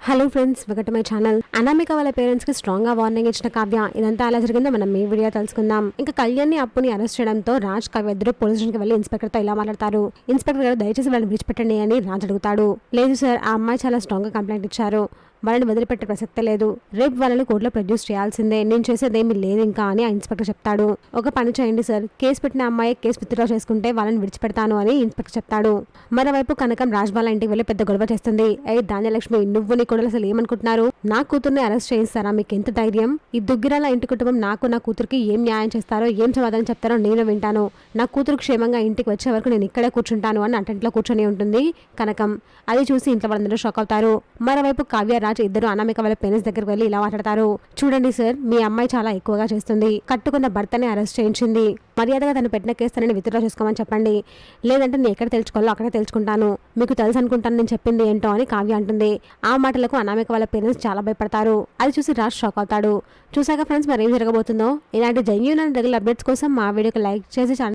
Hello friends, welcome to my channel. Anamika వాళ్ళ parents కి strong గా వార్నింగ్ ఇచ్చిన కావ్య. ఇదంతా అలా జరిగిందో మనం ఈ వీడియో తెలుసుకుందాం. ఇంకా కళ్యాణ్ ని అప్పుని అరెస్ట్ చేయడంతో రాజ్ కావ్య ఇద్దరు పోలీస్ స్టేషన్ కి వెళ్లి ఇన్స్పెక్టర్ తో ఇలా మాట్లాడతారు. ఇన్స్పెక్టర్ గారు దయచేసి వాళ్ళని విడిచిపెట్టండి అని రాజ్ అడుగుతాడు. లేదు సార్, ఆ అమ్మాయి చాలా స్ట్రాంగ్ గా కంప్లైంట్ ఇచ్చారు, వాళ్ళని వదిలిపెట్టే ప్రసక్తే లేదు, రేపు వాళ్ళని కోర్టులో ప్రొడ్యూస్ చేయాల్సిందే, నేను చేసేదేమీ లేదు ఇంకా అని ఆ ఇన్స్పెక్టర్ చెప్తాడు. ఒక పని చేయండి సార్, కేసు పెట్టిన అమ్మాయి కేసు విత్డ్రా చేసుకుంటే వాళ్ళని విడిచిపెడతాను అని ఇన్స్పెక్టర్ చెప్తాడు. మరోవైపు కనకం రాజ్ వాళ్ళ ఇంటికి వెళ్లి పెద్ద గొడవ చేస్తుంది. ధాన్యలక్ష్మి, నువ్వు నీ కూడా అసలు ఏమనుకుంటున్నారు? నా కూతుర్ని అరెస్ట్ చేయిస్తారా? మీకు ఎంత ధైర్యం? ఈ దుగ్గిరాల ఇంటి కుటుంబం నాకు నా కూతురికి ఏం న్యాయం చేస్తారో, ఏం సమాధానం చెప్తారో నేను వింటాను. నా కూతురు క్షేమంగా ఇంటికి వచ్చే వరకు నేను ఇక్కడే కూర్చుంటాను అని అటెంట్లో కూర్చొని ఉంటుంది కనకం. అది చూసి ఇంట్లో వాళ్ళందరూ షాక్ అవుతారు. మరోవైపు కావ్య రాజ్ ఇద్దరు అనామిక వాళ్ళ పేరెంట్స్ దగ్గరికి వెళ్ళి ఇలా మాట్లాడతారు. చూడండి సార్, మీ అమ్మాయి చాలా ఎక్కువగా చేస్తుంది, కట్టుకున్న భర్తని అరెస్ట్ చేయించింది, మర్యాదగా తను పెట్టిన కేసు తనని విత్డ్రా చేసుకోమని చెప్పండి, లేదంటే నేను ఎక్కడ తెలుసుకోవాలో అక్కడే తెలుసుకుంటాను, మీకు తెలుసు అనుకుంటాను నేను చెప్పింది ఏంటో అని కావ్య అంటుంది. ఆ మాటలకు అనామిక వాళ్ళ పేరెంట్స్ చాలా భయపడతారు. అది చూసి రాజ్ షాక్ అవుతాడు. చూసాక ఫ్రెండ్స్, మరి ఏం జరగబోతుందో? ఇలాంటి జెన్యూన్ అండ్ రెగ్యులర్ అప్డేట్స్ కోసం మా వీడియోకి లైక్ చేసి